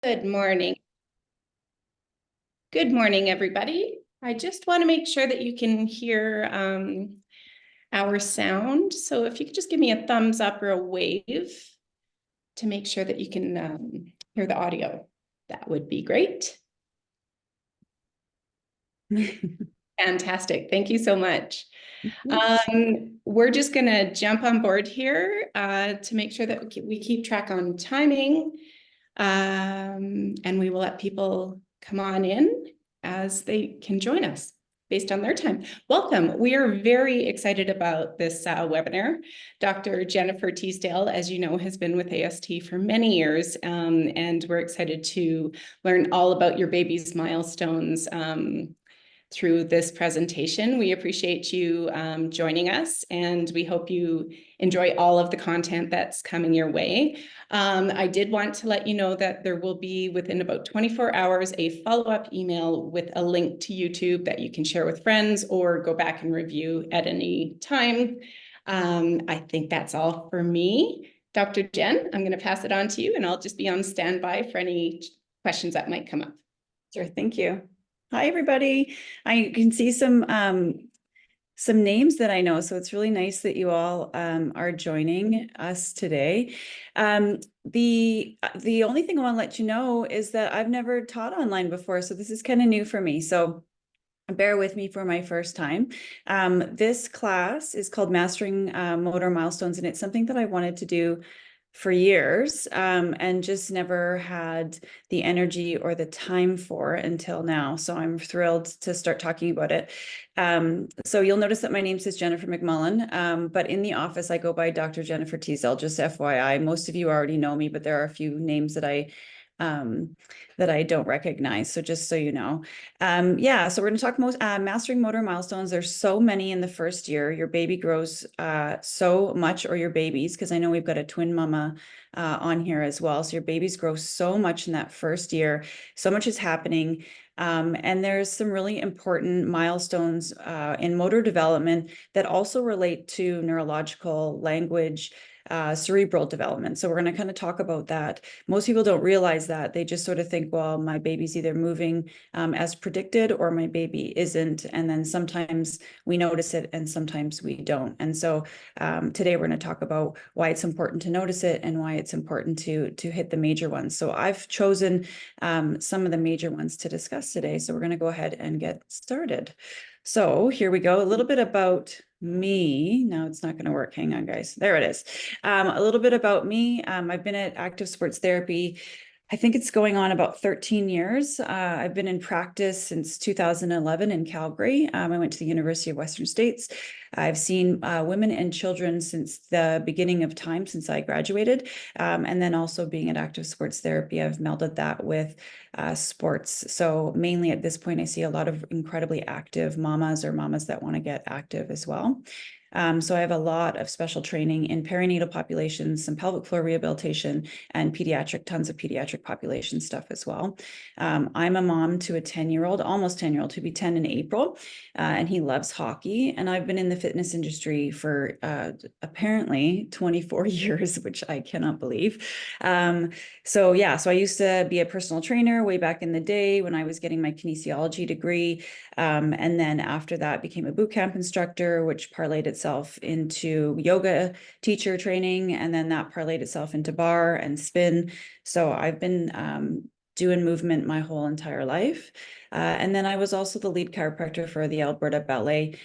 Good morning. Good morning, everybody. I just want to make sure that you can hear our sound. So if you could just give me a thumbs up or a wave to make sure that you can hear the audio, that would be great. Fantastic. Thank you so much. We're just going to jump on board here to make sure that we keep track on timing. And we will let people come on in as they can join us based on their time. Welcome. We are very excited about this webinar. Dr. Jennifer Teasdale, as you know, has been with AST for many years, and we're excited to learn all about your baby's milestones through this presentation. We appreciate you joining us, and we hope you enjoy all of the content that's coming your way. I did want to let you know that there will be, within about 24 hours, a follow-up email with a link to YouTube that you can share with friends or go back and review at any time. I think that's all for me. Dr. Jen, I'm going to pass it on to you, and I'll just be on standby for any questions that might come up. Sure, thank you. Hi, everybody. I can see some names that I know, so it's really nice that you all are joining us today. The only thing I want to let you know is that I've never taught online before, so this is kind of new for me. So bear with me for my first time. This class is called Mastering Motor Milestones, and it's something that I wanted to do for years and just never had the energy or the time for until now. So I'm thrilled to start talking about it. So you'll notice that my name says Jennifer McMullen, but in the office I go by Dr. Jennifer Teasdale, just FYI. Most of you already know me, but there are a few names that I don't recognize. So just so you know. Yeah, so we're going to talk mastering motor milestones. There's so many in the first year. Your baby grows so much, or your babies, because I know we've got a twin mama on here as well. So your babies grow so much in that first year. So much is happening. And there's some really important milestones in motor development that also relate to neurological, language, cerebral development. So we're going to kind of talk about that. Most people don't realize that. They just sort of think, well, my baby's either moving as predicted or my baby isn't. And then sometimes we notice it and sometimes we don't. And so today we're going to talk about why it's important to notice it and why it's important to hit the major ones. So I've chosen some of the major ones to discuss today. So we're going to go ahead and get started. So here we go. A little bit about me. Now it's not going to work. Hang on, guys. There it is. A little bit about me. I've been at active sports therapy. I think it's going on about 13 years. I've been in practice since 2011 in Calgary. I went to the University of Western States. I've seen women and children since the beginning of time, since I graduated. And then also being at active sports therapy, I've melded that with sports. So mainly at this point, I see a lot of incredibly active mamas or mamas that want to get active as well. So I have a lot of special training in perinatal populations, some pelvic floor rehabilitation, and tons of pediatric population stuff as well. I'm a mom to a 10-year-old, almost 10-year-old, to be 10 in April, and he loves hockey. And I've been in the fitness industry for apparently 24 years, which I cannot believe. So I used to be a personal trainer way back in the day when I was getting my kinesiology degree. And then after that became a boot camp instructor, which parlayed itself into yoga teacher training. And then that parlayed itself into bar and spin. So I've been doing movement my whole entire life. And then I was also the lead chiropractor for the Alberta Ballet,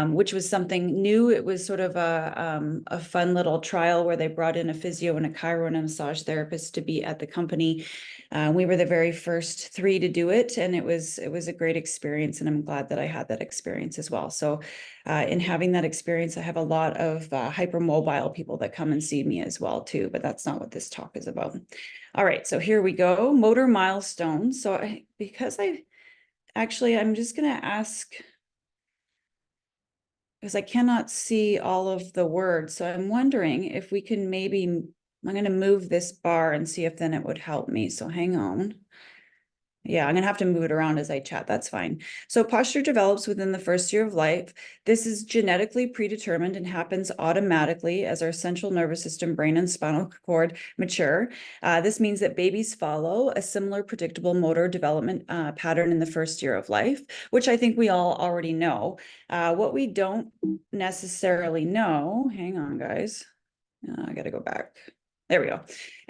which was something new. It was sort of a fun little trial where they brought in a physio and a chiro and a massage therapist to be at the company. We were the very first 3 to do it, and it was a great experience, and I'm glad that I had that experience as well. So in having that experience, I have a lot of hypermobile people that come and see me as well too, but that's not what this talk is about. All right, so here we go, motor milestones. So I'm just going to ask, because I cannot see all of the words. So I'm wondering if we can I'm going to move this bar and see if then it would help me. So hang on. Yeah, I'm gonna have to move it around as I chat. That's fine. So posture develops within the first year of life. This is genetically predetermined and happens automatically as our central nervous system, brain, and spinal cord mature. This means that babies follow a similar predictable motor development pattern in the first year of life, which I think we all already know. What we don't necessarily know, hang on, guys. I gotta go back. There we go.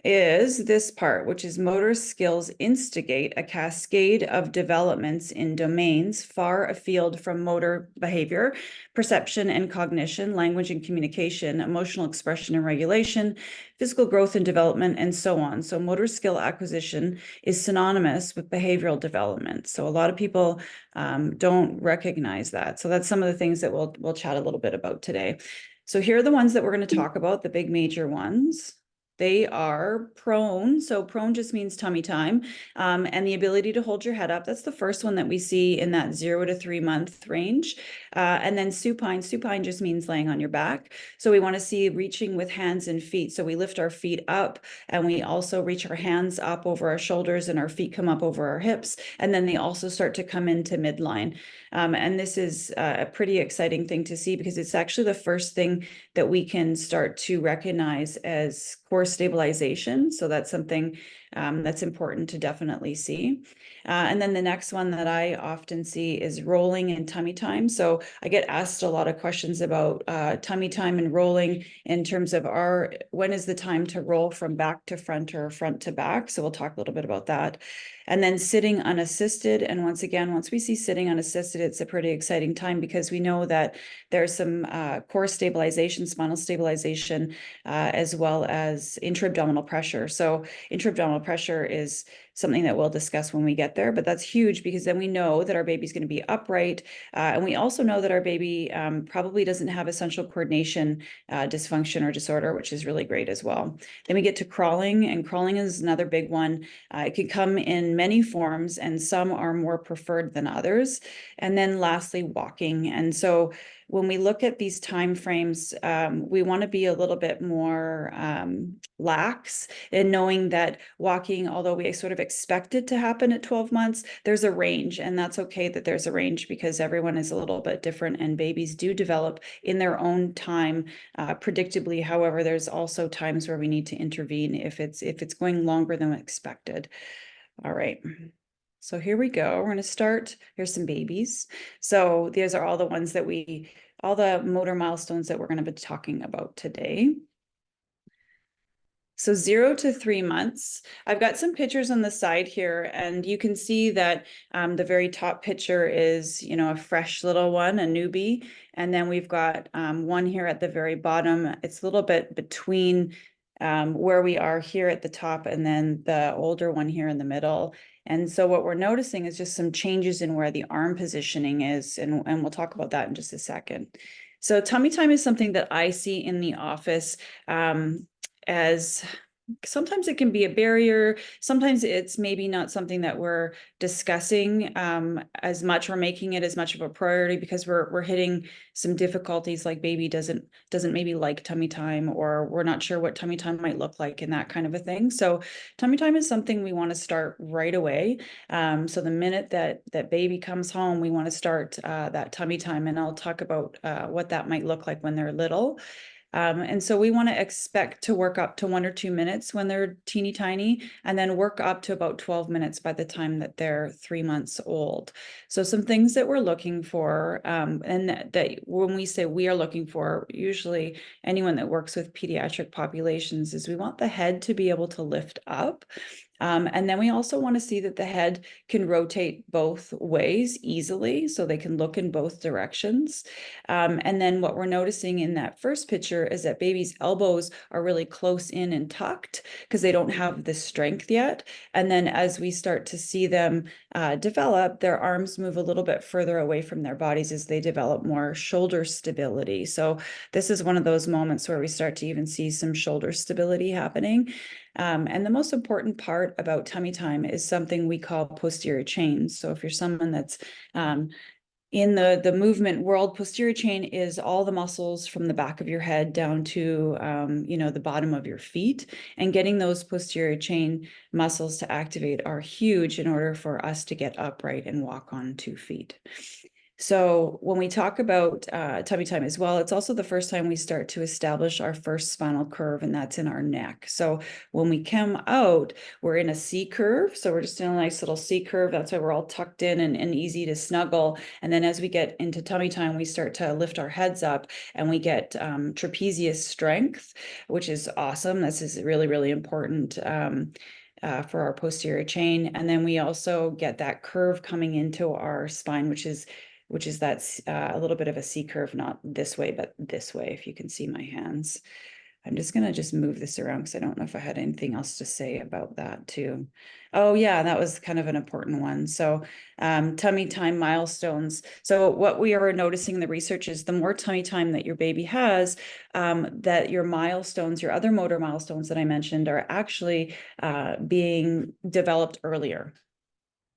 Is this part, which is motor skills instigate a cascade of developments in domains far afield from motor behavior, perception and cognition, language and communication, emotional expression and regulation, physical growth and development, and so on. So motor skill acquisition is synonymous with behavioral development. So a lot of people don't recognize that. So that's some of the things that we'll chat a little bit about today. So here are the ones that we're going to talk about, the big major ones. They are prone. So prone just means tummy time, and the ability to hold your head up. That's the first one that we see in that 0 to 3 month range. And then supine. Supine just means laying on your back. So we want to see reaching with hands and feet. So we lift our feet up and we also reach our hands up over our shoulders and our feet come up over our hips. And then they also start to come into midline. And this is a pretty exciting thing to see because it's actually the first thing that we can start to recognize as core stabilization. So that's something that's important to definitely see. And then the next one that I often see is rolling and tummy time. So I get asked a lot of questions about tummy time and rolling in terms of when is the time to roll from back to front or front to back. So we'll talk a little bit about that. And then sitting unassisted. And once again, once we see sitting unassisted, it's a pretty exciting time because we know that there's some core stabilization, spinal stabilization, as well as intra-abdominal pressure. So intra-abdominal pressure is something that we'll discuss when we get there, but that's huge because then we know that our baby's going to be upright. And we also know that our baby probably doesn't have essential coordination dysfunction or disorder, which is really great as well. Then we get to crawling, and crawling is another big one. It can come in many forms, and some are more preferred than others. And then lastly, walking. And so when we look at these time frames, we want to be a little bit more lax in knowing that walking, although we sort of expect it to happen at 12 months, there's a range, and that's okay that there's a range because everyone is a little bit different and babies do develop in their own time predictably. However, there's also times where we need to intervene if it's going longer than expected. All right. So here we go. We're going to start. Here's some babies. So these are all the ones that all the motor milestones that we're going to be talking about today. So 0 to 3 months. I've got some pictures on the side here, and you can see that the very top picture is, a fresh little one, a newbie. And then we've got one here at the very bottom. It's a little bit between where we are here at the top and then the older one here in the middle. And so what we're noticing is just some changes in where the arm positioning is. And we'll talk about that in just a second. So tummy time is something that I see in the office as sometimes it can be a barrier. Sometimes it's maybe not something that we're discussing as much or making it as much of a priority because we're hitting some difficulties like baby doesn't maybe like tummy time, or we're not sure what tummy time might look like and that kind of a thing. So tummy time is something we want to start right away. So the minute that baby comes home, we want to start that tummy time, and I'll talk about what that might look like when they're little. And so we want to expect to work up to 1 or 2 minutes when they're teeny tiny, and then work up to about 12 minutes by the time that they're 3 months old. So some things that we're looking for, and that when we say we are looking for, usually anyone that works with pediatric populations, is we want the head to be able to lift up. And then we also want to see that the head can rotate both ways easily, so they can look in both directions. And then what we're noticing in that first picture is that baby's elbows are really close in and tucked because they don't have the strength yet. And then as we start to see them develop, their arms move a little bit further away from their bodies as they develop more shoulder stability. So this is one of those moments where we start to even see some shoulder stability happening. And the most important part about tummy time is something we call posterior chains. So if you're someone that's in the movement world, posterior chain is all the muscles from the back of your head down to, the bottom of your feet. And getting those posterior chain muscles to activate are huge in order for us to get upright and walk on 2 feet. So when we talk about tummy time as well, it's also the first time we start to establish our first spinal curve, and that's in our neck. So when we come out, we're in a C curve. So we're just in a nice little C curve. That's why we're all tucked in and easy to snuggle. And then as we get into tummy time, we start to lift our heads up and we get trapezius strength, which is awesome. This is really, really important. For our posterior chain. And then we also get that curve coming into our spine, which is that's a little bit of a C curve, not this way, but this way, if you can see my hands. I'm just going to just move this around because I don't know if I had anything else to say about that too. Oh yeah, that was kind of an important one. So tummy time milestones. So what we are noticing in the research is the more tummy time that your baby has, that your milestones, your other motor milestones that I mentioned are actually being developed earlier,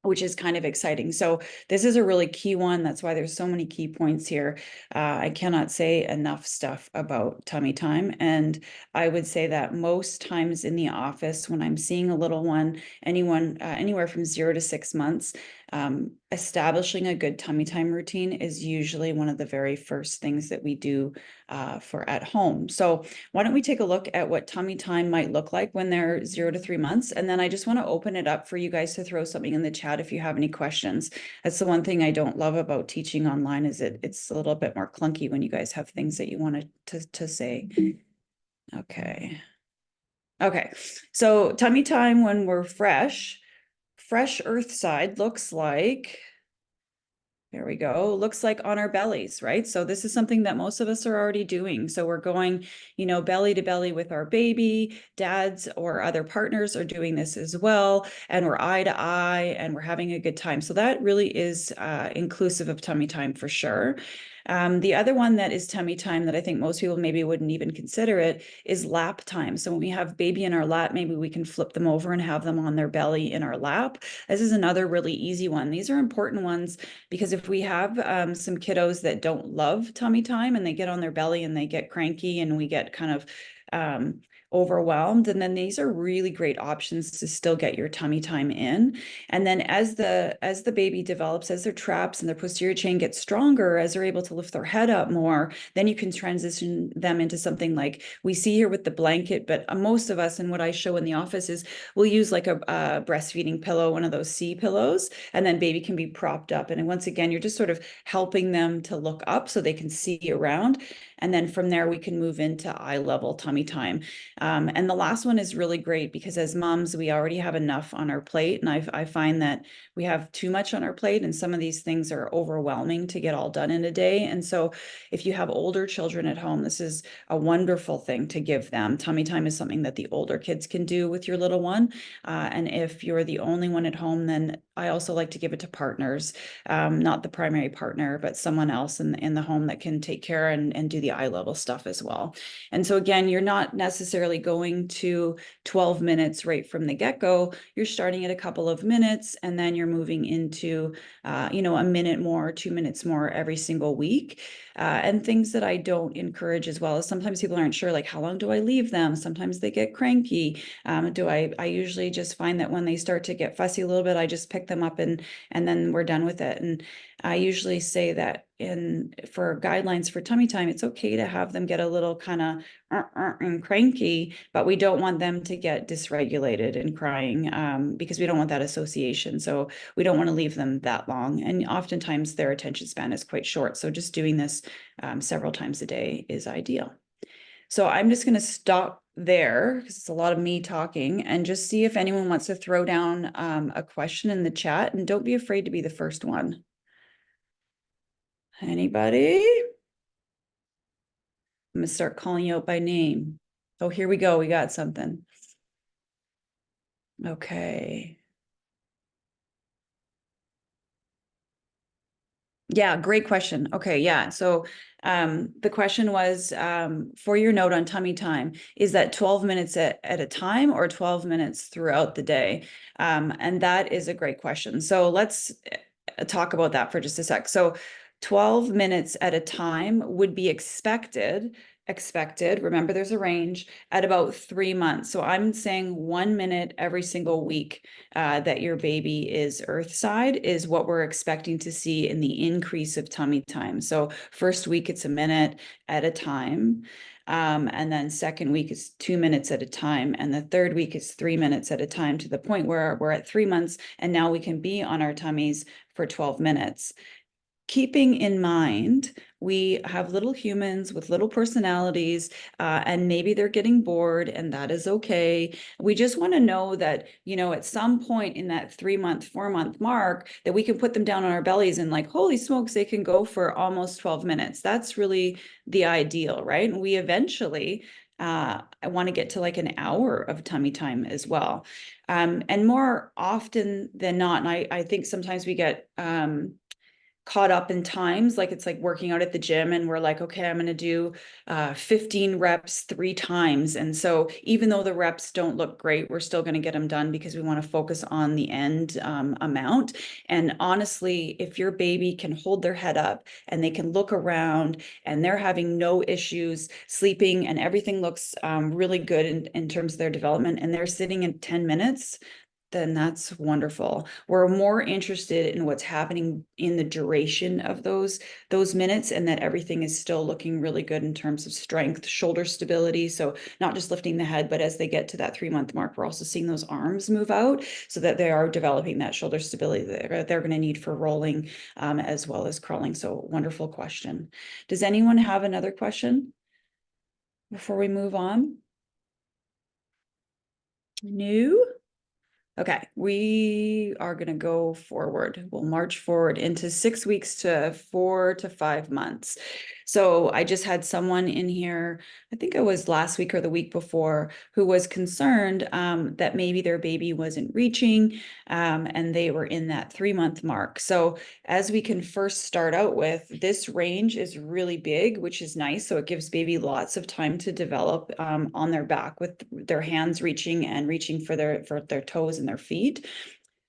which is kind of exciting. So this is a really key one. That's why there's so many key points here. I cannot say enough stuff about tummy time. And I would say that most times in the office, when I'm seeing a little one, anywhere from 0 to 6 months, establishing a good tummy time routine is usually one of the very first things that we do for at home. So why don't we take a look at what tummy time might look like when they're 0 to 3 months? And then I just want to open it up for you guys to throw something in the chat if you have any questions. That's the one thing I don't love about teaching online, is it's a little bit more clunky when you guys have things that you want to say. Okay. Okay. So tummy time when we're fresh earth side looks like, there we go. Looks like on our bellies, right? So this is something that most of us are already doing. So we're going, belly to belly with our baby. Dads or other partners are doing this as well. And we're eye to eye and we're having a good time. So that really is inclusive of tummy time for sure. The other one that is tummy time that I think most people maybe wouldn't even consider it is lap time. So when we have baby in our lap, maybe we can flip them over and have them on their belly in our lap. This is another really easy one. These are important ones because if we have some kiddos that don't love tummy time and they get on their belly and they get cranky and we get kind of overwhelmed, and then these are really great options to still get your tummy time in. And then as the baby develops, as their traps and their posterior chain gets stronger, as they're able to lift their head up more, then you can transition them into something like we see here with the blanket. But most of us, and what I show in the office, is we'll use like a breastfeeding pillow, one of those C pillows, and then baby can be propped up. And once again, you're just sort of helping them to look up so they can see around. And then from there, we can move into eye level tummy time. And the last one is really great because as moms, we already have enough on our plate. And I find that we have too much on our plate and some of these things are overwhelming to get all done in a day. And so if you have older children at home, this is a wonderful thing to give them. Tummy time is something that the older kids can do with your little one. And if you're the only one at home, then I also like to give it to partners, not the primary partner, but someone else in the home that can take care and do the eye level stuff as well. And so again, you're not necessarily going to 12 minutes right from the get-go. You're starting at a couple of minutes and then you're moving into, a minute more, 2 minutes more every single week. And things that I don't encourage as well is sometimes people aren't sure, like, how long do I leave them? Sometimes they get cranky. I usually just find that when they start to get fussy a little bit, I just pick them up and then we're done with it. And I usually say that for guidelines for tummy time, it's okay to have them get a little kind of and cranky, but we don't want them to get dysregulated and crying because we don't want that association. So we don't want to leave them that long. And oftentimes their attention span is quite short. So just doing this several times a day is ideal. So I'm just going to stop there because it's a lot of me talking and just see if anyone wants to throw down a question in the chat, and don't be afraid to be the first one. Anybody? I'm gonna start calling you out by name. Oh, here we go. We got something. Okay. Yeah, great question. Okay, yeah. So the question was for your note on tummy time, is that 12 minutes at a time or 12 minutes throughout the day? And that is a great question. So let's talk about that for just a sec. So 12 minutes at a time would be expected, remember there's a range, at about 3 months. So I'm saying 1 minute every single week that your baby is earthside is what we're expecting to see in the increase of tummy time. So first week, it's a minute at a time. And then second week is 2 minutes at a time. And the third week is 3 minutes at a time, to the point where we're at 3 months and now we can be on our tummies for 12 minutes. Keeping in mind, we have little humans with little personalities, and maybe they're getting bored, and that is okay. We just want to know that, you know, at some point in that 3 month, 4 month mark, that we can put them down on our bellies and like, holy smokes, they can go for almost 12 minutes. That's really the ideal, right? And we eventually, I want to get to like an hour of tummy time as well. And more often than not, and I think sometimes we get, caught up in times, like it's like working out at the gym and we're like, okay, I'm going to do 15 reps 3 times. And so even though the reps don't look great, we're still going to get them done because we want to focus on the end amount. And honestly, if your baby can hold their head up and they can look around and they're having no issues sleeping and everything looks really good in terms of their development, and they're sitting in 10 minutes, then that's wonderful. We're more interested in what's happening in the duration of those minutes, and that everything is still looking really good in terms of strength, shoulder stability. So not just lifting the head, but as they get to that 3 month mark, we're also seeing those arms move out so that they are developing that shoulder stability that they're going to need for rolling, as well as crawling. So wonderful question. Does anyone have another question before we move on? No? Okay, we are going to go forward. We'll march forward into 6 weeks to 4 to 5 months. So I just had someone in here, I think it was last week or the week before, who was concerned that maybe their baby wasn't reaching, and they were in that 3 month mark. So as we can first start out with, this range is really big, which is nice. So it gives baby lots of time to develop on their back, with their hands reaching and reaching for their toes and their feet.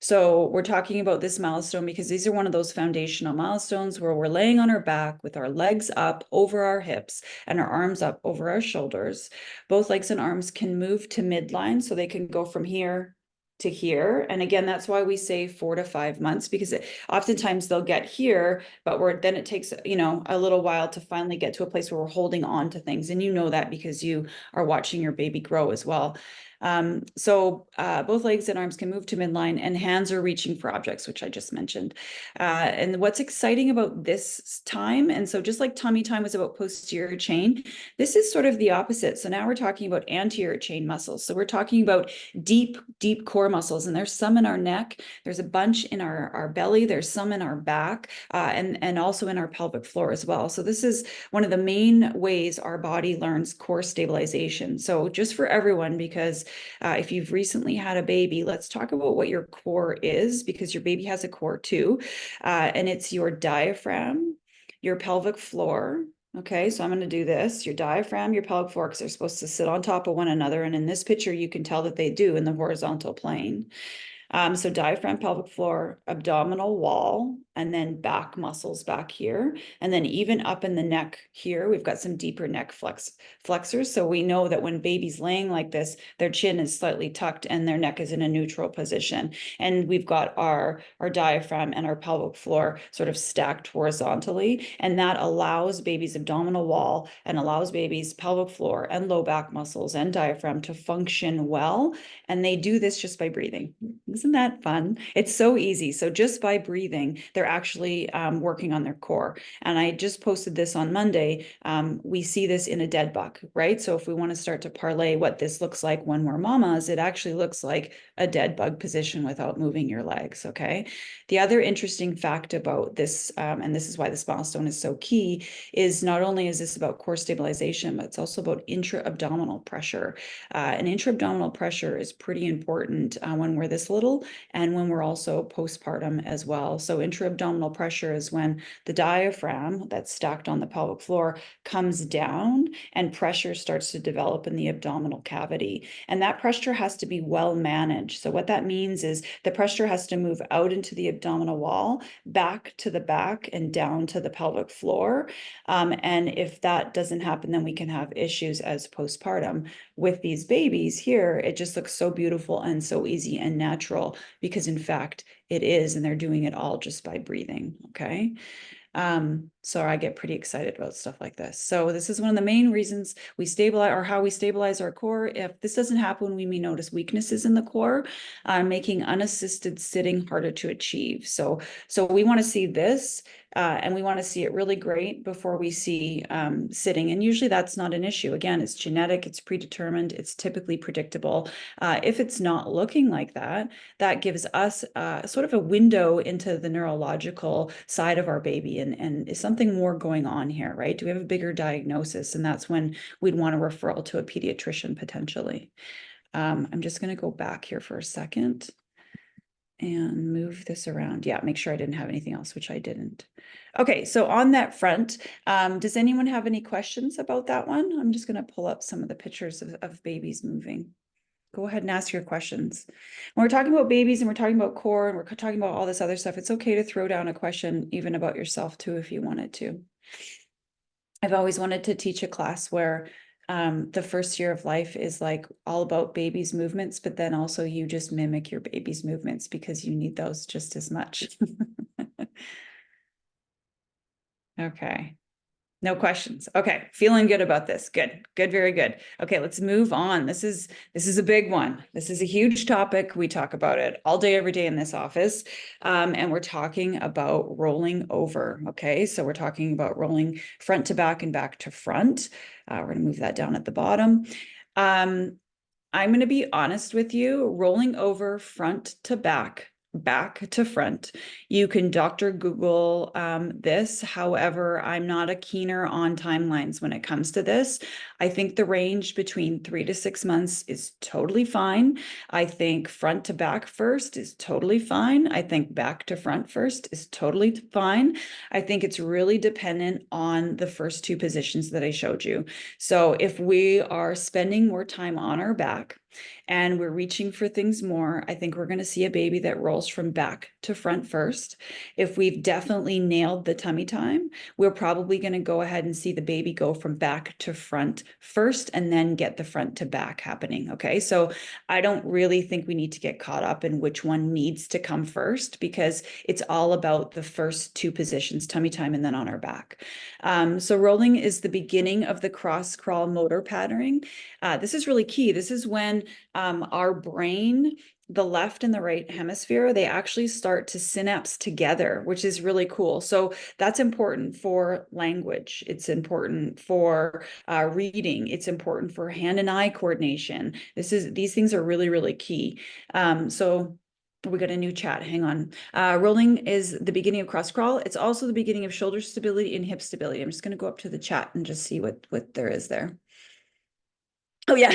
So we're talking about this milestone because these are one of those foundational milestones where we're laying on our back with our legs up over our hips and our arms up over our shoulders. Both legs and arms can move to midline, so they can go from here to here. And again, that's why we say 4 to 5 months, because oftentimes they'll get here, but then it takes, you know, a little while to finally get to a place where we're holding on to things. And you know that because you are watching your baby grow as well. So both legs and arms can move to midline, and hands are reaching for objects, which I just mentioned. And what's exciting about this time, and so just like tummy time was about posterior chain, this is sort of the opposite. So now we're talking about anterior chain muscles. So we're talking about deep, deep core muscles, and there's some in our neck, there's a bunch in our belly, there's some in our back, and also in our pelvic floor as well. So this is one of the main ways our body learns core stabilization. So just for everyone, because if you've recently had a baby, let's talk about what your core is, because your baby has a core too. And it's your diaphragm, your pelvic floor. Okay, so I'm going to do this, your diaphragm, your pelvic floor, because they're supposed to sit on top of one another. And in this picture, you can tell that they do in the horizontal plane. So diaphragm, pelvic floor, abdominal wall, and then back muscles back here. And then even up in the neck here, we've got some deeper neck flexors. So we know that when baby's laying like this, their chin is slightly tucked and their neck is in a neutral position. And we've got our diaphragm and our pelvic floor sort of stacked horizontally. And that allows baby's abdominal wall and allows baby's pelvic floor and low back muscles and diaphragm to function well. And they do this just by breathing. Isn't that fun? It's so easy. So just by breathing, they're actually working on their core. And I just posted this on Monday. We see this in a dead buck, right? So if we want to start to parlay what this looks like when we're mamas, it actually looks like a dead bug position without moving your legs, okay? The other interesting fact about this, and this is why this milestone is so key, is not only is this about core stabilization, but it's also about intra-abdominal pressure. And intra-abdominal pressure is pretty important when we're this little little, and when we're also postpartum as well. So intra-abdominal pressure is when the diaphragm that's stacked on the pelvic floor comes down and pressure starts to develop in the abdominal cavity. And that pressure has to be well managed. So what that means is the pressure has to move out into the abdominal wall, back to the back and down to the pelvic floor. And if that doesn't happen, then we can have issues as postpartum. With these babies here, it just looks so beautiful and so easy and natural because in fact it is, and they're doing it all just by breathing. Okay. So I get pretty excited about stuff like this. So this is one of the main reasons we stabilize, or how we stabilize our core. If this doesn't happen, we may notice weaknesses in the core, making unassisted sitting harder to achieve. So we want to see this, and we want to see it really great before we see sitting. And usually that's not an issue. Again, it's genetic, it's predetermined, it's typically predictable. If it's not looking like that, that gives us sort of a window into the neurological side of our baby, and is something more going on here, right? Do we have a bigger diagnosis? And that's when we'd want a referral to a pediatrician potentially. I'm just going to go back here for a second and move this around. Yeah, make sure I didn't have anything else, which I didn't. Okay, so on that front, does anyone have any questions about that one? I'm just going to pull up some of the pictures of babies moving. Go ahead and ask your questions. When we're talking about babies and we're talking about core and we're talking about all this other stuff, it's okay to throw down a question even about yourself too, if you wanted to. I've always wanted to teach a class where the first year of life is like all about baby's movements, but then also you just mimic your baby's movements because you need those just as much. Okay. No questions. Okay, feeling good about this. Good, good, very good. Okay, let's move on. This is a big one. This is a huge topic. We talk about it all day, every day in this office. And we're talking about rolling over. Okay, so we're talking about rolling front to back and back to front. We're going to move that down at the bottom. I'm going to be honest with you, rolling over front to back to front. You can Dr. Google this. However, I'm not a keener on timelines when it comes to this. I think the range between 3 to 6 months is totally fine. I think front to back first is totally fine. I think back to front first is totally fine. I think it's really dependent on the first two positions that I showed you. So if we are spending more time on our back, and we're reaching for things more, I think we're going to see a baby that rolls from back to front first. If we've definitely nailed the tummy time, we're probably going to go ahead and see the baby go from back to front first and then get the front to back happening. Okay, so I don't really think we need to get caught up in which one needs to come first because it's all about the first two positions, tummy time and then on our back. So rolling is the beginning of the cross crawl motor patterning. This is really key. This is when our brain, the left and the right hemisphere, they actually start to synapse together, which is really cool. So that's important for language. It's important for reading. It's important for hand and eye coordination. These things are really, really key. So we got a new chat. Hang on. Rolling is the beginning of cross crawl. It's also the beginning of shoulder stability and hip stability. I'm just going to go up to the chat and just see what there is there. Oh yeah,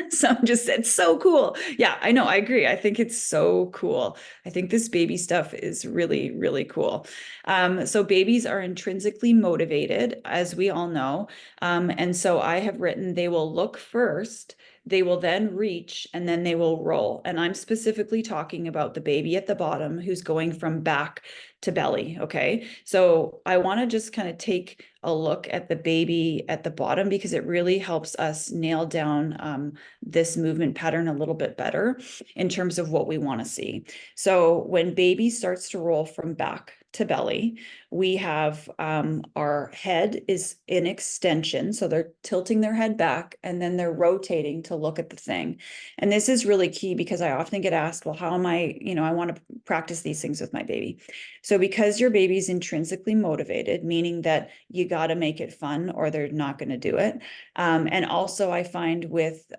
some just said so cool. Yeah, I know, I agree. I think it's so cool. I think this baby stuff is really, really cool. So babies are intrinsically motivated, as we all know. And so I have written, they will look first, they will then reach, and then they will roll. And I'm specifically talking about the baby at the bottom who's going from back to belly. Okay, so I want to just kind of take a look at the baby at the bottom because it really helps us nail down this movement pattern a little bit better in terms of what we want to see. So when baby starts to roll from back to belly, we have our head is in extension. So they're tilting their head back and then they're rotating to look at the thing. And this is really key because I often get asked, well, how am I, I want to practice these things with my baby. So because your baby's intrinsically motivated, meaning that you got to make it fun or they're not going to do it. And also I find with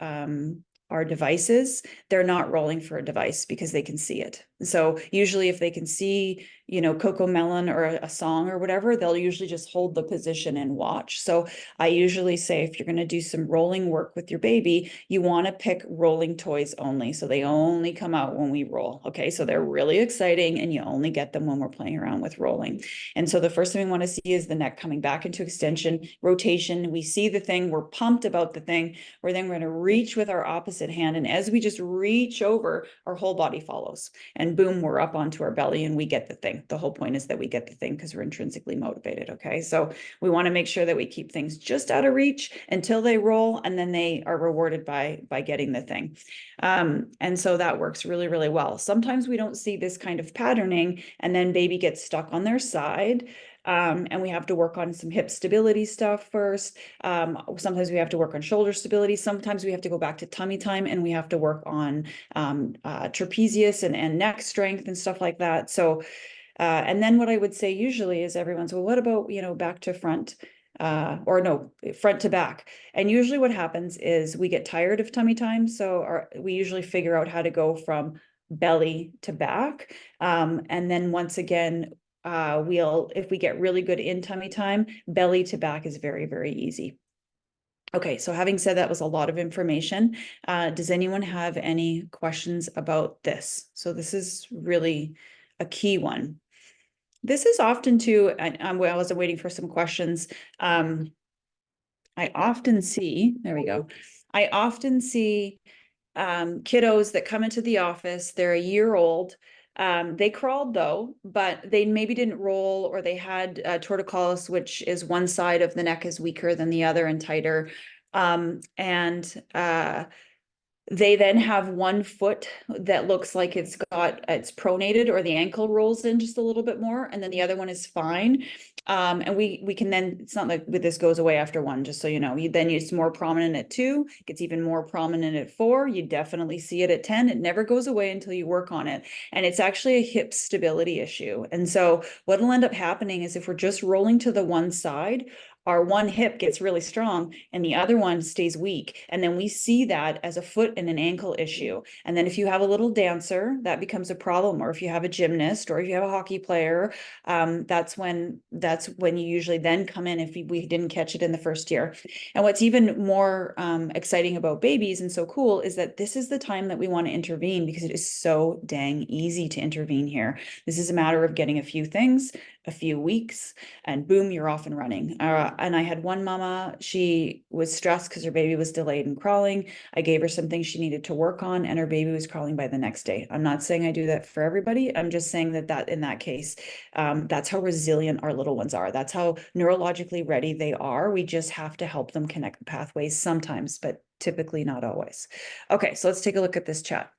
our devices, they're not rolling for a device because they can see it. So usually if they can see, you know, Coco Melon or a song or whatever, they'll usually just hold the position and watch. So I usually say, if you're going to do some rolling work with your baby, you want to pick rolling toys only. So they only come out when we roll. Okay. So they're really exciting and you only get them when we're playing around with rolling. And so the first thing we want to see is the neck coming back into extension, rotation. We see the thing, we're pumped about the thing. We're then going to reach with our opposite hand. And as we just reach over, our whole body follows. And boom, we're up onto our belly and we get the thing. The whole point is that we get the thing because we're intrinsically motivated. Okay. So we want to make sure that we keep things just out of reach until they roll, and then they are rewarded by getting the thing. And so that works really, really well. Sometimes we don't see this kind of patterning, and then baby gets stuck on their side. And we have to work on some hip stability stuff first. Sometimes we have to work on shoulder stability. Sometimes we have to go back to tummy time and we have to work on trapezius and neck strength and stuff like that. So, and then what I would say usually is everyone's, well, what about, you know, back to front? Or no, front to back. And usually what happens is we get tired of tummy time. So we usually figure out how to go from belly to back. And then once again, if we get really good in tummy time, belly to back is very, very easy. Okay, so having said that was a lot of information. Does anyone have any questions about this? So this is really a key one. This is often too, and I was waiting for some questions. I often see, there we go. I often see kiddos that come into the office, they're a year old. They crawled though, but they maybe didn't roll, or they had torticollis, which is one side of the neck is weaker than the other and tighter. They then have one foot that looks like it's pronated, or the ankle rolls in just a little bit more, and then the other one is fine. And we can then, it's not like this goes away after one, just so you know. Then it's more prominent at 2, gets even more prominent at 4. You definitely see it at 10. It never goes away until you work on it. And it's actually a hip stability issue. And so what'll end up happening is, if we're just rolling to the one side, our one hip gets really strong and the other one stays weak. And then we see that as a foot and an ankle issue. And then if you have a little dancer, that becomes a problem. Or if you have a gymnast, or if you have a hockey player, that's when you usually then come in if we didn't catch it in the first year. And what's even more exciting about babies and so cool is that this is the time that we want to intervene, because it is so dang easy to intervene here. This is a matter of getting a few things, a few weeks, and boom, you're off and running. And I had one mama, she was stressed because her baby was delayed in crawling. I gave her some things she needed to work on, and her baby was crawling by the next day. I'm not saying I do that for everybody. I'm just saying that in that case, that's how resilient our little ones are. That's how neurologically ready they are. We just have to help them connect the pathways sometimes, but typically not always. Okay, so let's take a look at this chat.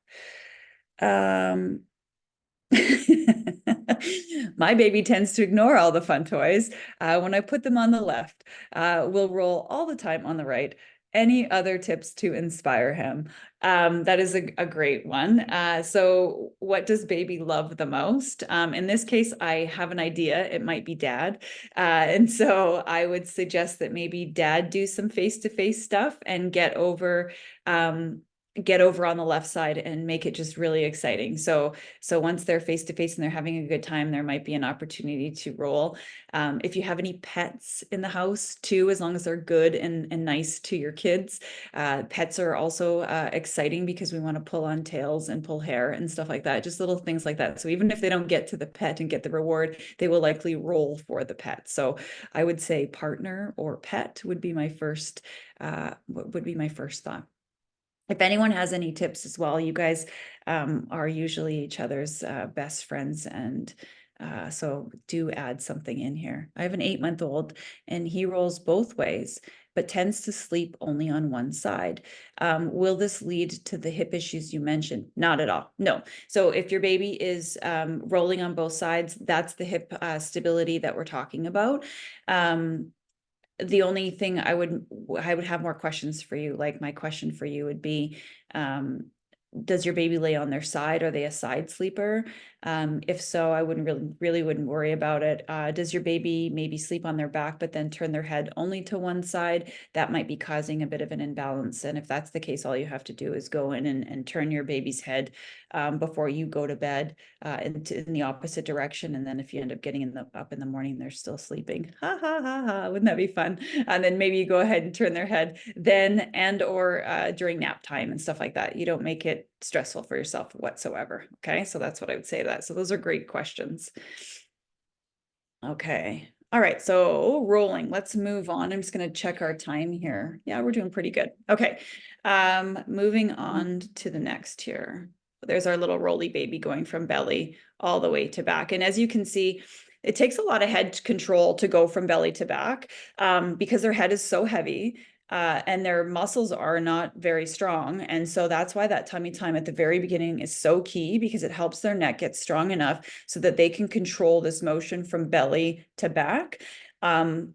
My baby tends to ignore all the fun toys. When I put them on the left, we'll roll all the time on the right. Any other tips to inspire him? That is a great one. So what does baby love the most? In this case, I have an idea. It might be dad. And so I would suggest that maybe dad do some face-to-face stuff and get over on the left side and make it just really exciting. So once they're face to face and they're having a good time, there might be an opportunity to roll. If you have any pets in the house too, as long as they're good and nice to your kids, pets are also exciting, because we want to pull on tails and pull hair and stuff like that, just little things like that. So even if they don't get to the pet and get the reward, they will likely roll for the pet. So I would say partner or pet would be my first thought. If anyone has any tips as well, you guys are usually each other's best friends, and so do add something in here. I have an 8-month-old and he rolls both ways, but tends to sleep only on one side. Will this lead to the hip issues you mentioned? Not at all. No. So if your baby is rolling on both sides, that's the hip stability that we're talking about. The only thing I would have more questions for you. Like, my question for you would be, does your baby lay on their side? Are they a side sleeper? If so, I really wouldn't worry about it. Does your baby maybe sleep on their back, but then turn their head only to one side? That might be causing a bit of an imbalance. And if that's the case, all you have to do is go in and turn your baby's head before you go to bed in the opposite direction. And then if you end up getting up in the morning, they're still sleeping. Ha ha ha ha! Wouldn't that be fun? And then maybe you go ahead and turn their head then or during nap time and stuff like that. You don't make it stressful for yourself whatsoever. Okay, so that's what I would say to that. So those are great questions. Okay. All right, so rolling. Let's move on. I'm just going to check our time here. Yeah, we're doing pretty good. Okay. Moving on to the next here. There's our little roly baby going from belly all the way to back. And as you can see, it takes a lot of head control to go from belly to back because their head is so heavy. And their muscles are not very strong. And so that's why that tummy time at the very beginning is so key, because it helps their neck get strong enough so that they can control this motion from belly to back. I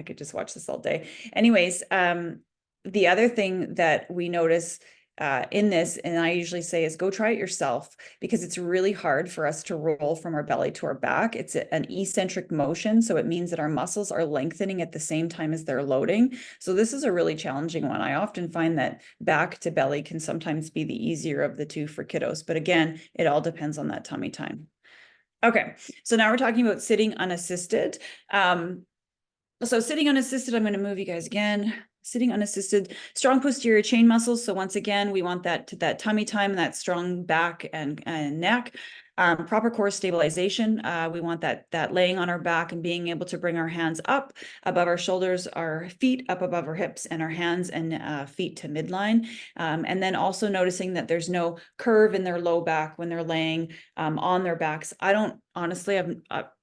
could just watch this all day. Anyways, the other thing that we notice in this, and I usually say, is go try it yourself, because it's really hard for us to roll from our belly to our back. It's an eccentric motion, so it means that our muscles are lengthening at the same time as they're loading. So this is a really challenging one. I often find that back to belly can sometimes be the easier of the two for kiddos, but again, it all depends on that tummy time. Okay, so now we're talking about sitting unassisted. So sitting unassisted, I'm going to move you guys again. Sitting unassisted, strong posterior chain muscles. So once again, we want that tummy time and that strong back and neck. Proper core stabilization. We want that laying on our back and being able to bring our hands up above our shoulders, our feet up above our hips, and our hands and feet to midline. And then also noticing that there's no curve in their low back when they're laying on their backs. I don't honestly,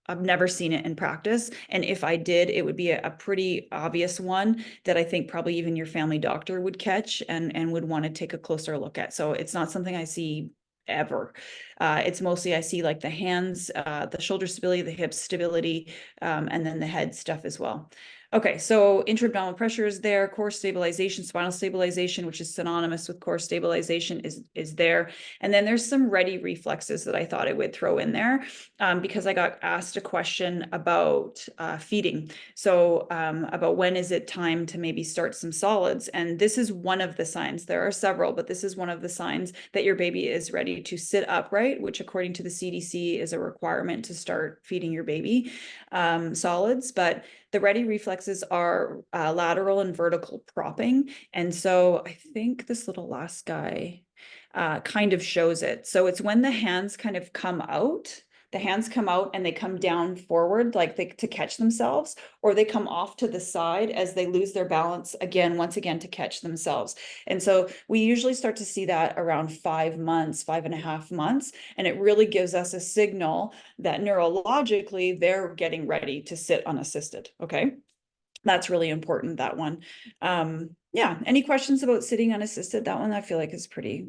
I've never seen it in practice. And if I did, it would be a pretty obvious one that I think probably even your family doctor would catch and would want to take a closer look at. So it's not something I see ever. It's mostly I see like the hands, the shoulder stability, the hips stability, and then the head stuff as well. Okay, so intra-abdominal pressure is there, core stabilization, spinal stabilization, which is synonymous with core stabilization, is there. And then there's some ready reflexes that I thought I would throw in there because I got asked a question about feeding. So about when is it time to maybe start some solids? And this is one of the signs. There are several, but this is one of the signs that your baby is ready to sit upright, which according to the CDC is a requirement to start feeding your baby solids. But the ready reflexes are lateral and vertical propping. And so I think this little last guy kind of shows it. So it's when the hands kind of come out. The hands come out and they come down forward to catch themselves, or they come off to the side as they lose their balance once again to catch themselves. And so we usually start to see that around 5 months, 5.5 months. And it really gives us a signal that neurologically they're getting ready to sit unassisted. Okay. That's really important, that one. Yeah. Any questions about sitting unassisted? That one I feel like is pretty.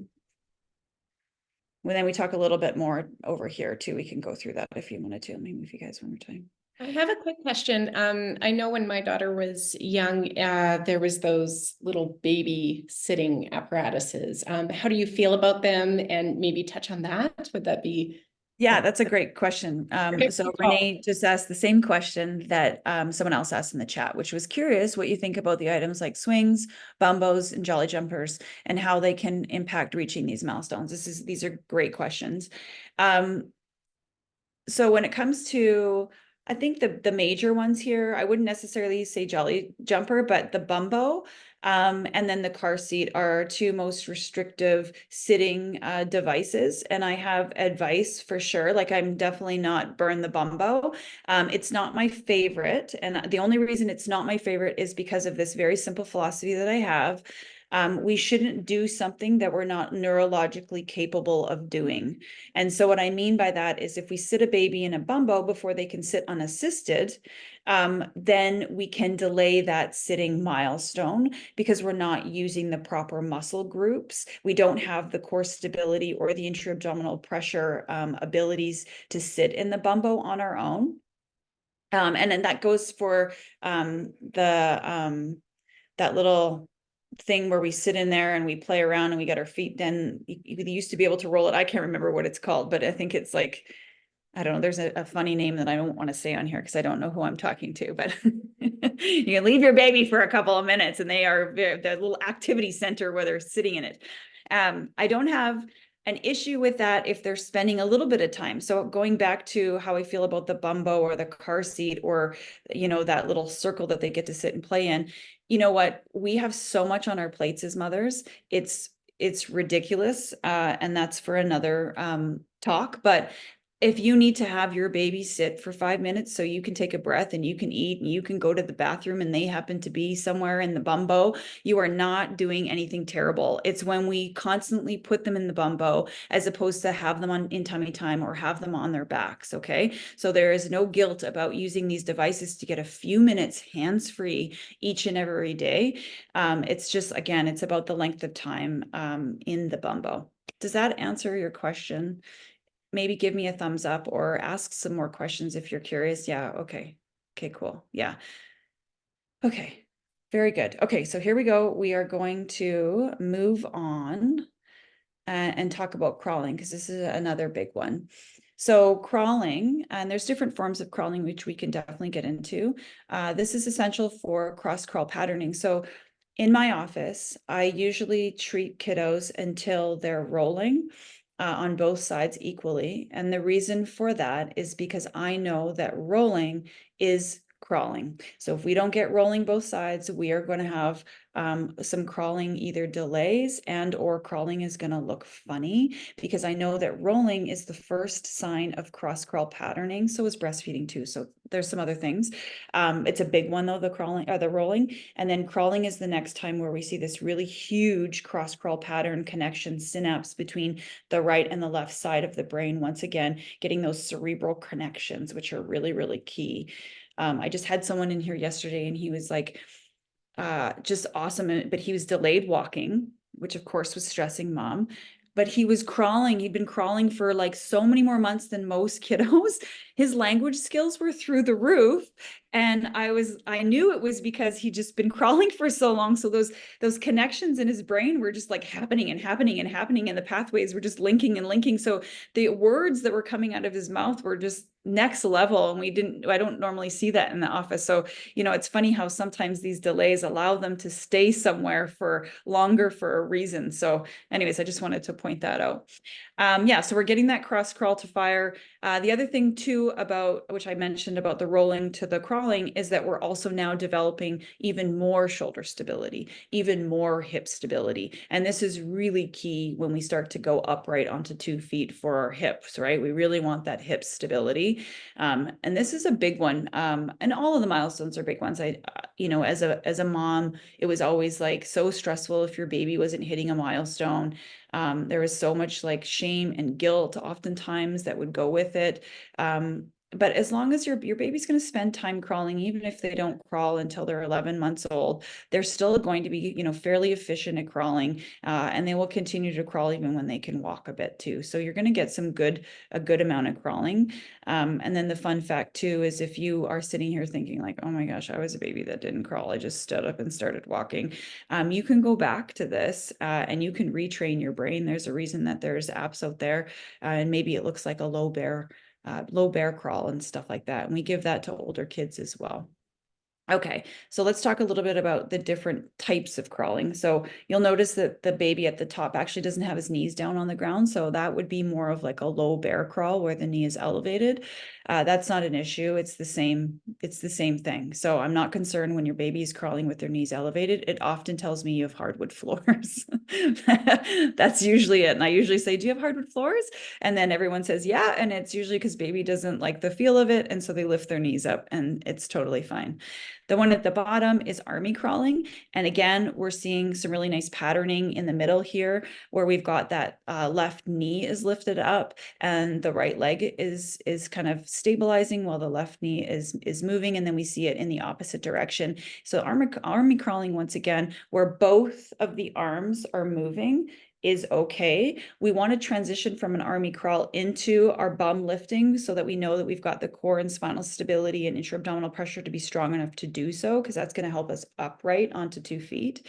Well, then we talk a little bit more over here too. We can go through that if you wanted to. Let me move you guys one more time. I have a quick question. I know when my daughter was young, there was those little baby sitting apparatuses. How do you feel about them? And maybe touch on that. Would that be? Yeah, that's a great question. So Renee just asked the same question that someone else asked in the chat, which was curious what you think about the items like swings, bumbos, and jolly jumpers, and how they can impact reaching these milestones. These are great questions. So when it comes to, I think the major ones here, I wouldn't necessarily say jolly jumper, but the bumbo and then the car seat are two most restrictive sitting devices. And I have advice for sure. Like I'm definitely not burn the bumbo. It's not my favorite. And the only reason it's not my favorite is because of this very simple philosophy that I have. We shouldn't do something that we're not neurologically capable of doing. And so what I mean by that is if we sit a baby in a bumbo before they can sit unassisted, then we can delay that sitting milestone because we're not using the proper muscle groups. We don't have the core stability or the intra-abdominal pressure abilities to sit in the bumbo on our own. And then that goes for that little thing where we sit in there and we play around and we get our feet, then you used to be able to roll it. I can't remember what it's called, but I think it's like, I don't know, there's a funny name that I don't want to say on here because I don't know who I'm talking to, but you can leave your baby for a couple of minutes and they are the little activity center where they're sitting in it. I don't have an issue with that if they're spending a little bit of time. So going back to how I feel about the bumbo or the car seat, or, you know, that little circle that they get to sit and play in, you know what, we have so much on our plates as mothers. It's ridiculous. And that's for another talk, but if you need to have your baby sit for 5 minutes so you can take a breath and you can eat and you can go to the bathroom and they happen to be somewhere in the bumbo, you are not doing anything terrible. It's when we constantly put them in the bumbo as opposed to have them in tummy time or have them on their backs, okay? So there is no guilt about using these devices to get a few minutes hands-free each and every day. It's just, again, it's about the length of time in the bumbo. Does that answer your question? Maybe give me a thumbs up or ask some more questions if you're curious. Yeah, okay. Okay, cool. Yeah. Okay, very good. Okay, so here we go. We are going to move on and talk about crawling because this is another big one. So crawling, and there's different forms of crawling, which we can definitely get into. This is essential for cross crawl patterning. So in my office, I usually treat kiddos until they're rolling on both sides equally. And the reason for that is because I know that rolling is crawling. So if we don't get rolling both sides, we are going to have some crawling either delays and or crawling is going to look funny, because I know that rolling is the first sign of cross crawl patterning. So is breastfeeding too. So there's some other things. It's a big one though, the crawling or the rolling, and then crawling is the next time where we see this really huge cross crawl pattern connection synapse between the right and the left side of the brain. Once again, getting those cerebral connections, which are really, really key. I just had someone in here yesterday and he was like, just awesome. But he was delayed walking, which of course was stressing mom. But he was crawling. He'd been crawling for like so many more months than most kiddos. His language skills were through the roof. And I knew it was because he'd just been crawling for so long. So those connections in his brain were just like happening and happening and happening. And the pathways were just linking and linking. So the words that were coming out of his mouth were just next level. And I don't normally see that in the office. So, you know, it's funny how sometimes these delays allow them to stay somewhere for longer for a reason. So anyways, I just wanted to point that out. Yeah, so we're getting that cross crawl to fire. The other thing too about, which I mentioned about the rolling to the crawling, is that we're also now developing even more shoulder stability, even more hip stability. And this is really key when we start to go upright onto 2 feet for our hips, right? We really want that hip stability. And this is a big one. And all of the milestones are big ones. You know, as a mom, it was always like so stressful if your baby wasn't hitting a milestone. There was so much like shame and guilt oftentimes that would go with it. But as long as your baby's going to spend time crawling, even if they don't crawl until they're 11 months old, they're still going to be, you know, fairly efficient at crawling, and they will continue to crawl even when they can walk a bit too. So you're going to get a good amount of crawling. And then the fun fact too is if you are sitting here thinking like, oh my gosh, I was a baby that didn't crawl, I just stood up and started walking. You can go back to this and you can retrain your brain. There's a reason that there's apps out there, and maybe it looks like a low bear crawl and stuff like that. And we give that to older kids as well. Okay, so let's talk a little bit about the different types of crawling. So you'll notice that the baby at the top actually doesn't have his knees down on the ground. So that would be more of like a low bear crawl where the knee is elevated. That's not an issue. It's the same thing. So I'm not concerned when your baby is crawling with their knees elevated. It often tells me you have hardwood floors. That's usually it. And I usually say, do you have hardwood floors? And then everyone says, yeah. And it's usually because baby doesn't like the feel of it. And so they lift their knees up and it's totally fine. The one at the bottom is army crawling. And again, we're seeing some really nice patterning in the middle here where we've got that left knee is lifted up and the right leg is kind of stabilizing while the left knee is moving. And then we see it in the opposite direction. So army crawling, once again, where both of the arms are moving is okay. We want to transition from an army crawl into our bum lifting so that we know that we've got the core and spinal stability and intra-abdominal pressure to be strong enough to do so, because that's going to help us upright onto 2 feet.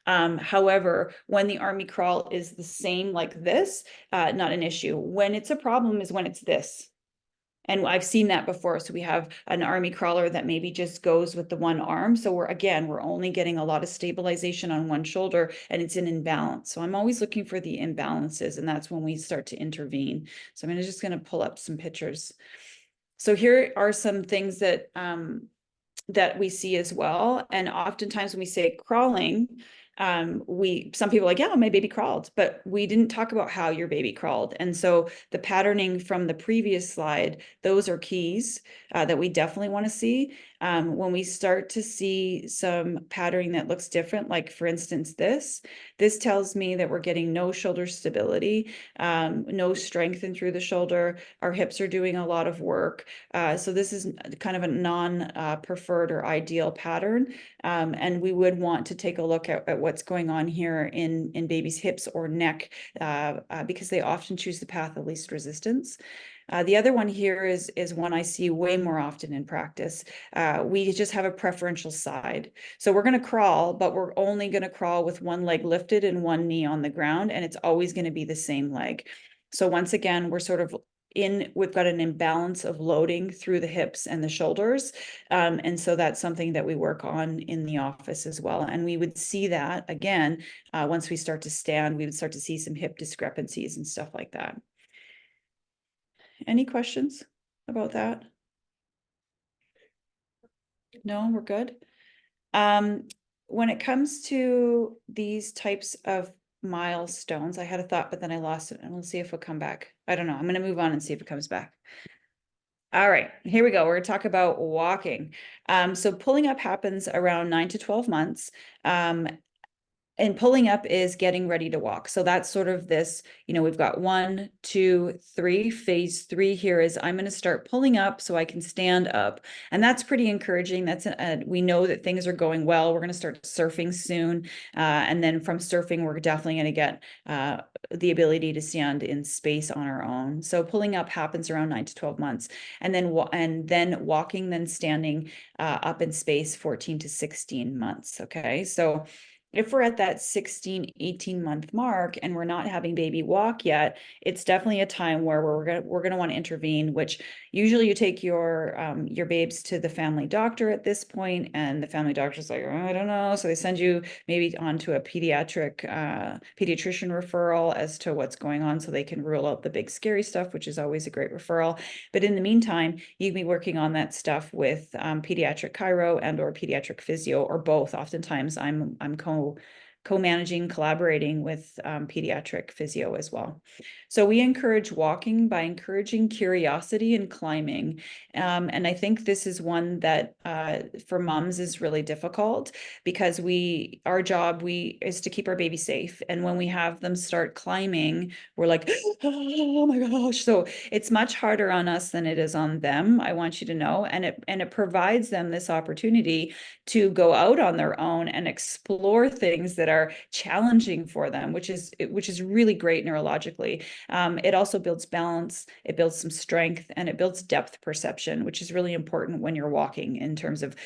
However, when the army crawl is the same like this, not an issue. When it's a problem is when it's this. And I've seen that before. So we have an army crawler that maybe just goes with the one arm. So we're only getting a lot of stabilization on one shoulder and it's an imbalance. So I'm always looking for the imbalances, and that's when we start to intervene. So I'm just going to pull up some pictures. So here are some things that that we see as well. And oftentimes when we say crawling, some people are like, yeah, my baby crawled, but we didn't talk about how your baby crawled. And so the patterning from the previous slide, those are keys that we definitely want to see. When we start to see some patterning that looks different, like for instance, this tells me that we're getting no shoulder stability, no strengthen through the shoulder. Our hips are doing a lot of work. So this is kind of a non-preferred or ideal pattern. And we would want to take a look at what's going on here in baby's hips or neck, because they often choose the path of least resistance. The other one here is one I see way more often in practice. We just have a preferential side. So we're going to crawl, but we're only going to crawl with one leg lifted and one knee on the ground, and it's always going to be the same leg. So once again, we're sort of we've got an imbalance of loading through the hips and the shoulders. And so that's something that we work on in the office as well. And we would see that again, once we start to stand, we would start to see some hip discrepancies and stuff like that. Any questions about that? No, we're good. When it comes to these types of milestones, I had a thought, but then I lost it, and we'll see if it'll come back. I don't know. I'm going to move on and see if it comes back. All right, here we go. We're going to talk about walking. So pulling up happens around 9 to 12 months. And pulling up is getting ready to walk. So that's sort of this, we've got 1, 2, 3. Phase 3 here is I'm going to start pulling up so I can stand up. And that's pretty encouraging. We know that things are going well. We're going to start surfing soon. And then from surfing, we're definitely going to get the ability to stand in space on our own. So pulling up happens around 9 to 12 months. And then walking, then standing up in space 14 to 16 months. Okay. So if we're at that 16, 18-month mark and we're not having baby walk yet, it's definitely a time where we're gonna want to intervene, which usually you take your babes to the family doctor at this point, and the family doctor's like, oh, I don't know. So they send you maybe onto a pediatrician referral as to what's going on so they can rule out the big scary stuff, which is always a great referral. But in the meantime, you can be working on that stuff with pediatric chiro and or pediatric physio, or both. Oftentimes I'm co-managing, collaborating with pediatric physio as well. So we encourage walking by encouraging curiosity and climbing. And I think this is one that for moms is really difficult, because our job is to keep our baby safe. And when we have them start climbing, we're like, oh my gosh. So it's much harder on us than it is on them, I want you to know. And it provides them this opportunity to go out on their own and explore things that are challenging for them, which is really great neurologically. It also builds balance, it builds some strength, and it builds depth perception, which is really important when you're walking, in terms of,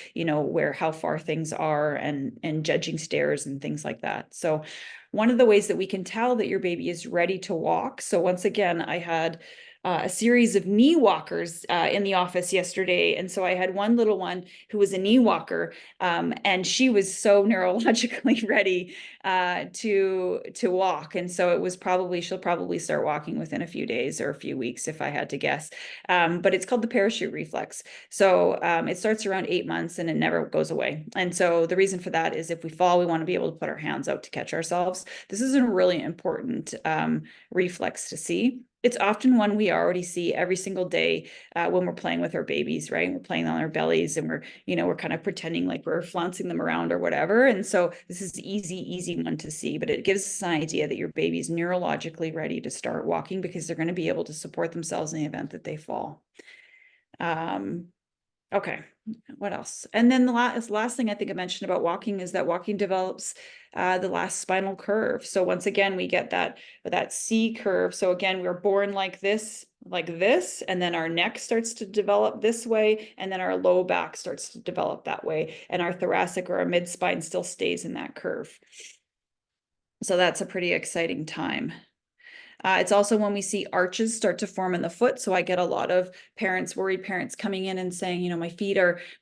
how far things are, and judging stairs and things like that. So one of the ways that we can tell that your baby is ready to walk. So once again, I had a series of knee walkers in the office yesterday. And so I had one little one who was a knee walker, and she was so neurologically ready to walk. And so she'll probably start walking within a few days or a few weeks, if I had to guess. But it's called the parachute reflex. So it starts around 8 months and it never goes away. And so the reason for that is if we fall, we want to be able to put our hands out to catch ourselves. This is a really important reflex to see. It's often one we already see every single day when we're playing with our babies, right? We're playing on our bellies and we're kind of pretending like we're flouncing them around or whatever. And so this is easy one to see, but it gives us an idea that your baby's neurologically ready to start walking, because they're going to be able to support themselves in the event that they fall. Okay, what else? And then the last thing I think I mentioned about walking is that walking develops the last spinal curve. So once again, we get that C curve. So again, we're born like this, and then our neck starts to develop this way, and then our low back starts to develop that way, and our thoracic or our mid spine still stays in that curve. So that's a pretty exciting time. It's also when we see arches start to form in the foot. So I get a lot of parents, worried parents coming in and saying, you know, my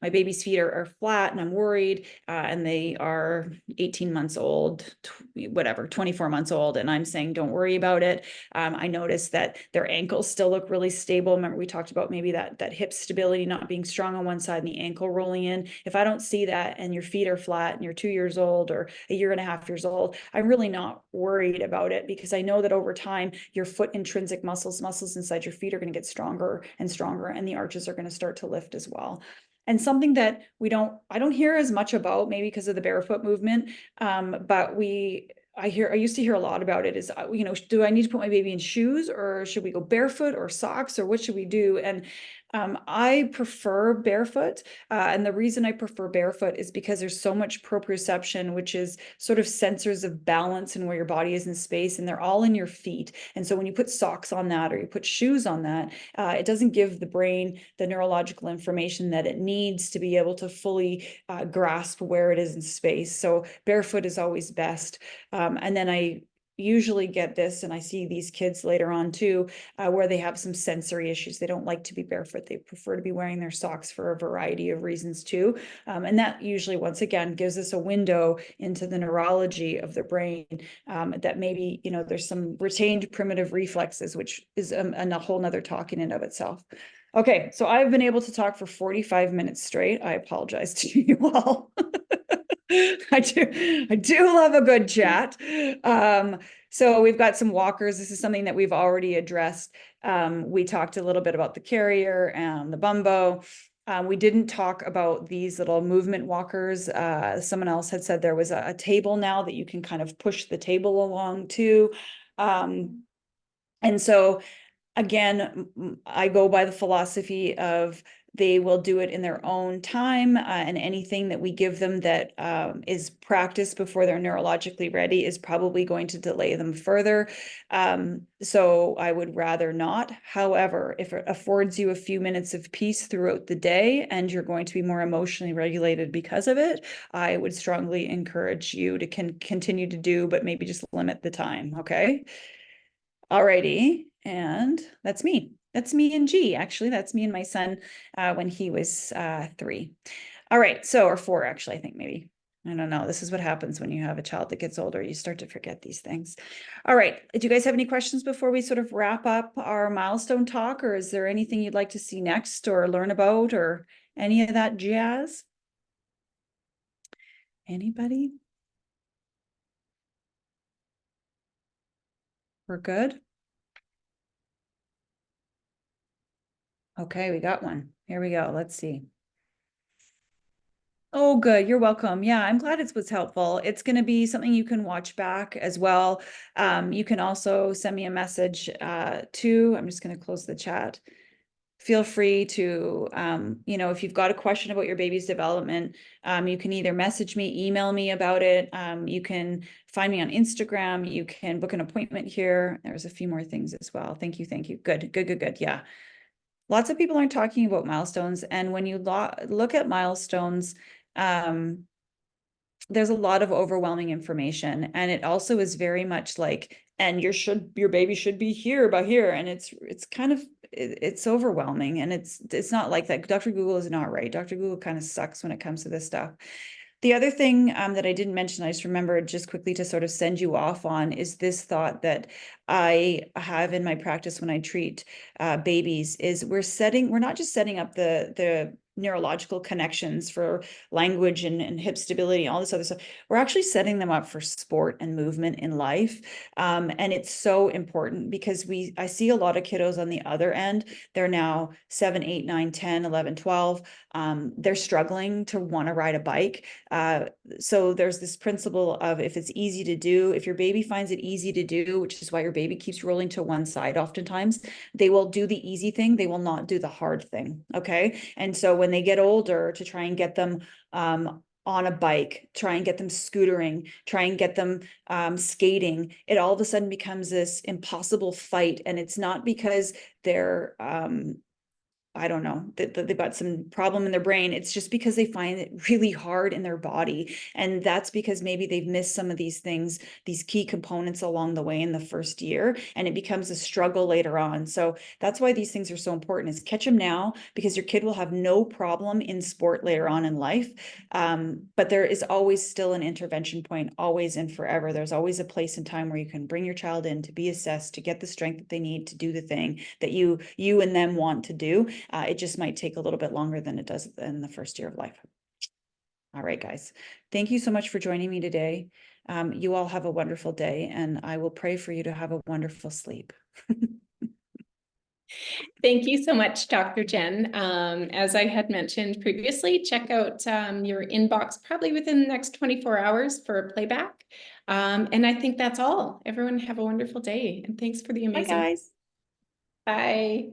baby's feet are flat and I'm worried. And they are 18 months old, whatever, 24 months old. And I'm saying, don't worry about it. I noticed that their ankles still look really stable. Remember, we talked about maybe that hip stability not being strong on one side and the ankle rolling in. If I don't see that and your feet are flat and you're 2 years old or a year and a half years old, I'm really not worried about it because I know that over time, your foot intrinsic muscles inside your feet are going to get stronger and stronger, and the arches are going to start to lift as well. And something that I don't hear as much about, maybe because of the barefoot movement, but I used to hear a lot about it is, you know, do I need to put my baby in shoes or should we go barefoot or socks or what should we do? And I prefer barefoot. And the reason I prefer barefoot is because there's so much proprioception, which is sort of sensors of balance and where your body is in space, and they're all in your feet. And so when you put socks on that or you put shoes on that, it doesn't give the brain the neurological information that it needs to be able to fully grasp where it is in space. So barefoot is always best. And then I usually get this, and I see these kids later on too, where they have some sensory issues. They don't like to be barefoot. They prefer to be wearing their socks for a variety of reasons too. And that usually, once again, gives us a window into the neurology of the brain, that maybe, you know, there's some retained primitive reflexes, which is a whole nother talk in and of itself. Okay, so I've been able to talk for 45 minutes straight. I apologize to you all. I do love a good chat. So we've got some walkers. This is something that we've already addressed. We talked a little bit about the carrier and the bumbo. We didn't talk about these little movement walkers. Someone else had said there was a table now that you can kind of push the table along too. And so again, I go by the philosophy of they will do it in their own time, and anything that we give them that is practiced before they're neurologically ready is probably going to delay them further. So I would rather not. However, if it affords you a few minutes of peace throughout the day and you're going to be more emotionally regulated because of it, I would strongly encourage you to continue to do, but maybe just limit the time, okay? Alrighty, and that's me. That's me and G. Actually, that's me and my son when he was 3. All right, so or 4 actually, I think maybe. I don't know. This is what happens when you have a child that gets older. You start to forget these things. All right. Do you guys have any questions before we sort of wrap up our milestone talk, or is there anything you'd like to see next or learn about or any of that jazz? Anybody? We're good? Okay, we got one. Here we go. Let's see. Oh, good. You're welcome. Yeah, I'm glad it was helpful. It's going to be something you can watch back as well. You can also send me a message too. I'm just going to close the chat. Feel free to, you know, if you've got a question about your baby's development, you can either message me, email me about it. You can find me on Instagram. You can book an appointment here. There's a few more things as well. Thank you. Thank you. Good, good, good, good. Yeah. Lots of people aren't talking about milestones. And when you look at milestones, there's a lot of overwhelming information, and it also is very much like, and your baby should be here by here, and it's kind of it's overwhelming, and it's not like that. Dr. Google is not right. Dr. Google kind of sucks when it comes to this stuff. The other thing that I didn't mention, I just remembered just quickly to sort of send you off on, is this thought that I have in my practice when I treat babies, is we're not just setting up the neurological connections for language and hip stability, all this other stuff. We're actually setting them up for sport and movement in life. And it's so important because I see a lot of kiddos on the other end. They're now 7, 8, 9, 10, 11, 12. They're struggling to want to ride a bike. So there's this principle of, if it's easy to do, if your baby finds it easy to do, which is why your baby keeps rolling to one side oftentimes, they will do the easy thing. They will not do the hard thing. Okay. And so when they get older, to try and get them on a bike, try and get them scootering, try and get them skating, it all of a sudden becomes this impossible fight. And it's not because they're I don't know, that they've got some problem in their brain. It's just because they find it really hard in their body. And that's because maybe they've missed some of these things, these key components along the way in the first year, and it becomes a struggle later on. So that's why these things are so important, is catch them now, because your kid will have no problem in sport later on in life. But there is always still an intervention point, always and forever. There's always a place and time where you can bring your child in to be assessed, to get the strength that they need to do the thing that you and them want to do. It just might take a little bit longer than it does in the first year of life. All right, guys. Thank you so much for joining me today. You all have a wonderful day, and I will pray for you to have a wonderful sleep. Thank you so much, Dr. Jen. As I had mentioned previously, check out your inbox probably within the next 24 hours for a playback. And I think that's all. Everyone have a wonderful day, and thanks for the Bye, amazing. guys. Bye.